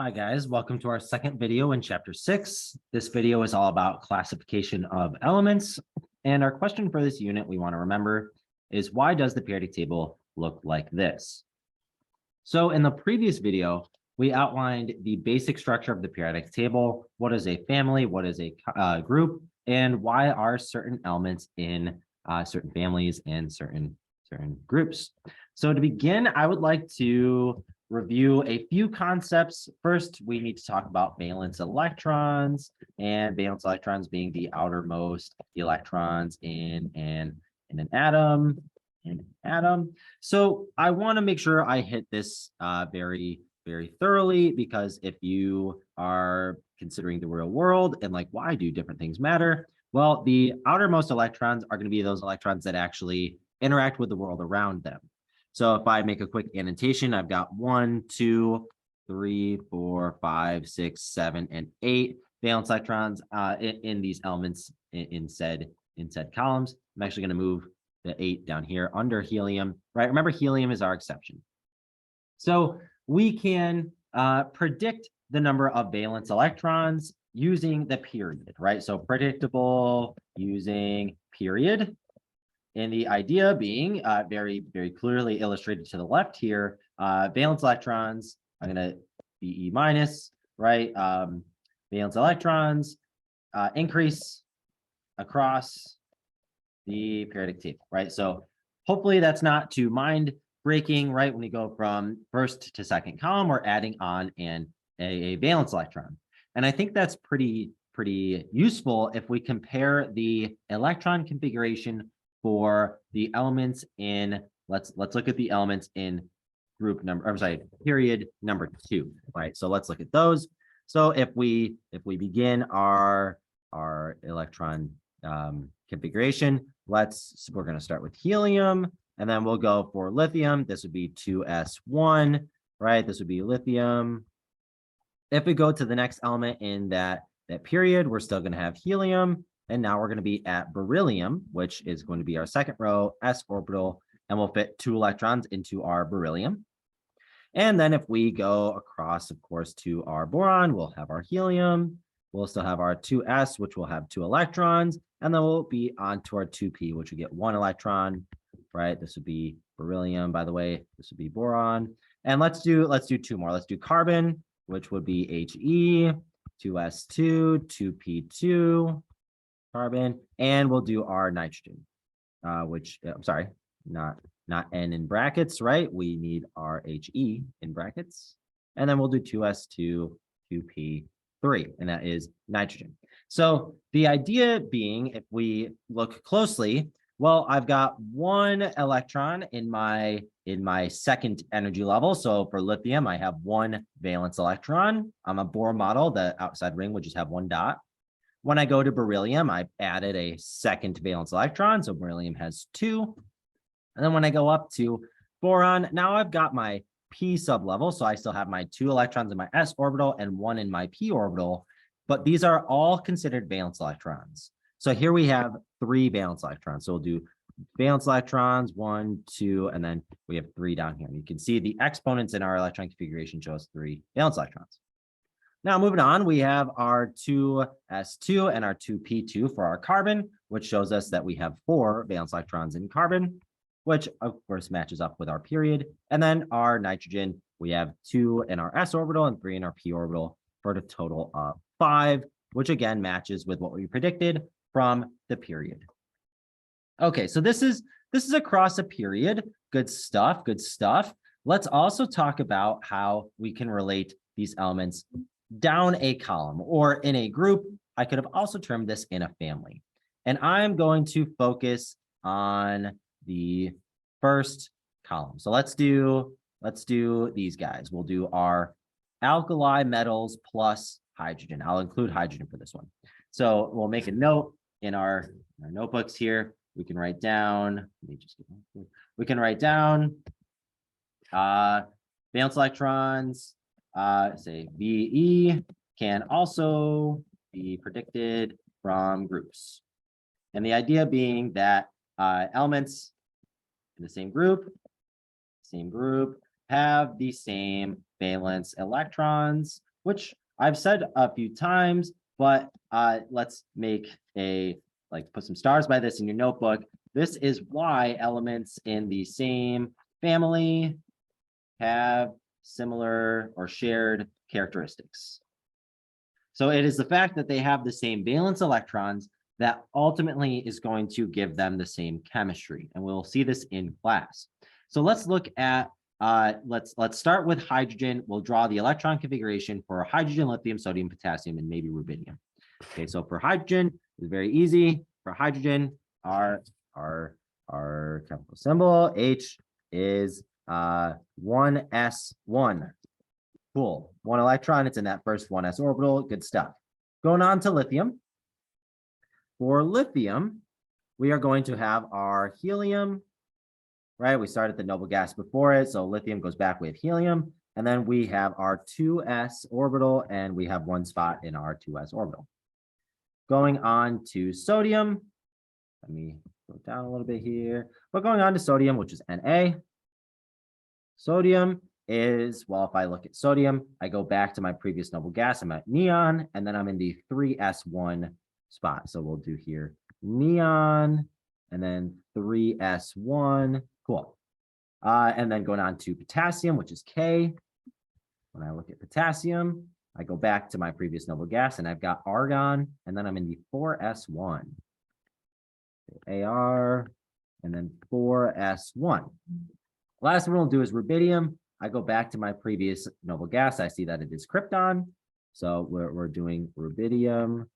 Hi guys, welcome to our second video in chapter 6. This video is all about classification of elements. And our question for this unit we want to remember is, why does the periodic table look like this? So in the previous video, we outlined the basic structure of the periodic table. What is a family? What is a group? And why are certain elements in certain families and certain groups? So to begin, I would like to review a few concepts. First, we need to talk about valence electrons, and valence electrons being the outermost electrons in an atom. So I want to make sure I hit this very thoroughly, because if you are considering the real world and like, why do different things matter? Well, the outermost electrons are going to be those electrons that actually interact with the world around them. So if I make a quick annotation, I've got 1, 2, 3, 4, 5, 6, 7, and 8 valence electrons in these elements in said columns. I'm actually going to move the 8 down here under helium, right? Remember, helium is our exception. So we can predict the number of valence electrons using the period, right? So predictable using period. And the idea being very clearly illustrated to the left here, valence electrons, I'm going to be E minus, right? Valence electrons increase across the periodic table, right? So hopefully that's not too mind breaking, right? When we go from first to second column, we're adding on a valence electron. And I think that's pretty useful if we compare the electron configuration for the elements in, let's look at the elements in group number, I'm sorry, period number 2, right? So let's look at those. So if we begin our electron configuration, we're going to start with helium, and then we'll go for lithium. This would be 2s1, right? This would be lithium. If we go to the next element in that period, we're still going to have helium. And now we're going to be at beryllium, which is going to be our second row, s orbital, and we'll fit 2 electrons into our beryllium. And then if we go across, of course, to our boron, we'll have our helium. We'll still have our 2s, which will have 2 electrons, and then we'll be on to our 2p, which will get 1 electron, right? This would be beryllium, by the way. This would be boron. And let's do 2 more. Let's do carbon, which would be He, 2s2, 2p2. Carbon, and we'll do our nitrogen, which I'm sorry, not N in brackets, right? We need our He in brackets, and then we'll do 2s2, 2p3, and that is nitrogen. So the idea being, if we look closely, well, I've got 1 electron in my second energy level. So for lithium, I have 1 valence electron. I'm a Bohr model. The outside ring would just have 1 dot. When I go to beryllium, I've added a second valence electron, so beryllium has 2. And then when I go up to boron, now I've got my p sublevel, so I still have my 2 electrons in my s orbital and 1 in my p orbital, but these are all considered valence electrons. So here we have 3 valence electrons. So we'll do valence electrons, 1, 2, and then we have 3 down here. And you can see the exponents in our electron configuration show us 3 valence electrons. Now, moving on, we have our 2s2 and our 2p2 for our carbon, which shows us that we have 4 valence electrons in carbon, which of course matches up with our period. And then our nitrogen, we have 2 in our s orbital and 3 in our p orbital for a total of 5, which again matches with what we predicted from the period. Okay, so this is across a period. Good stuff, good stuff. Let's also talk about how we can relate these elements down a column or in a group. I could have also termed this in a family. And I'm going to focus on the first column. So let's do these guys. We'll do our alkali metals plus hydrogen. I'll include hydrogen for this one. So we'll make a note in our notebooks here. We can write down, valence electrons, say VE, can also be predicted from groups. And the idea being that elements in the same group have the same valence electrons, which I've said a few times, but let's make put some stars by this in your notebook. This is why elements in the same family have similar or shared characteristics. So it is the fact that they have the same valence electrons that ultimately is going to give them the same chemistry. And we'll see this in class. So let's look at, let's start with hydrogen. We'll draw the electron configuration for hydrogen, lithium, sodium, potassium, and maybe rubidium. Okay, so for hydrogen, it's very easy. For hydrogen, our chemical symbol, H, is 1s1. Cool. One electron, it's in that first 1s orbital. Good stuff. Going on to lithium. For lithium, we are going to have our helium, right? We started the noble gas before it, so lithium goes back with helium. And then we have our 2s orbital, and we have one spot in our 2s orbital. Going on to sodium. Let me go down a little bit here. But going on to sodium, which is Na. Sodium is, well, if I look at sodium, I go back to my previous noble gas. I'm at neon, and then I'm in the 3s1 spot. So we'll do here neon, and then 3s1. Cool. And then going on to potassium, which is K. When I look at potassium, I go back to my previous noble gas, and I've got argon, and then I'm in the 4s1. Ar, and then 4s1. Last one we'll do is rubidium. I go back to my previous noble gas. I see that it is krypton. So we're doing rubidium,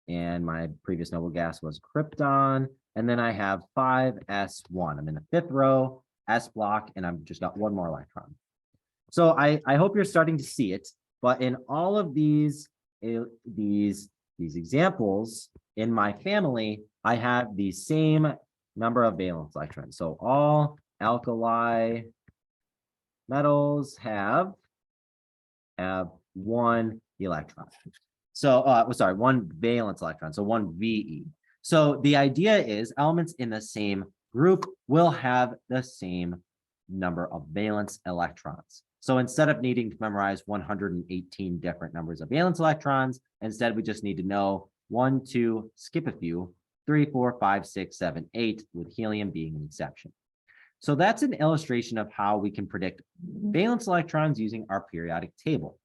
and my previous noble gas was krypton. And then I have 5s1. I'm in the fifth row, S block, and I've just got one more electron. So I hope you're starting to see it, but in all of these examples in my family, I have the same number of valence electrons. So all alkali metals have one electron. So, sorry, one valence electron, so one VE. So the idea is elements in the same group will have the same number of valence electrons. So instead of needing to memorize 118 different numbers of valence electrons, instead we just need to know 1, 2, skip a few, 3, 4, 5, 6, 7, 8, with helium being an exception. So that's an illustration of how we can predict valence electrons using our periodic table.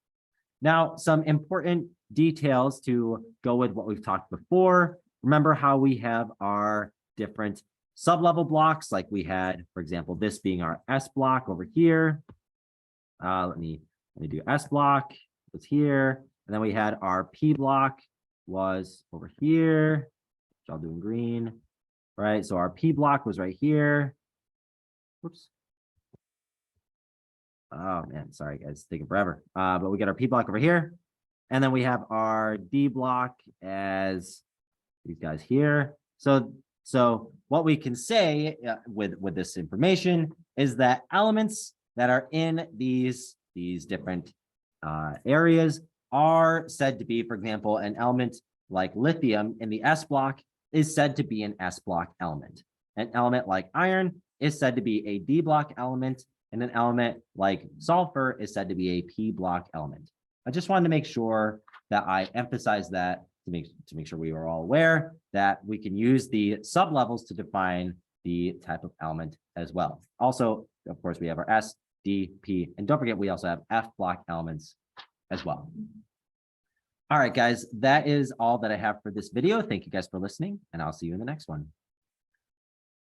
Now, some important details to go with what we've talked before. Remember how we have our different sublevel blocks, like we had, for example, this being our S block over here. Let me do S block was here, and then we had our P block was over here, which I'll do in green, right? So our P block was right here. Whoops. Oh man, sorry guys, it's taking forever. But we got our P block over here, and then we have our D block as these guys here. So what we can say with this information is that elements that are in these different areas are said to be, for example, an element like lithium in the S block is said to be an S block element. An element like iron is said to be a D block element, and an element like sulfur is said to be a P block element. I just wanted to make sure that I emphasize that to make sure we are all aware that we can use the sublevels to define the type of element as well. Also, of course, we have our S, D, P, and don't forget we also have F block elements as well. All right, guys, that is all that I have for this video. Thank you guys for listening, and I'll see you in the next one.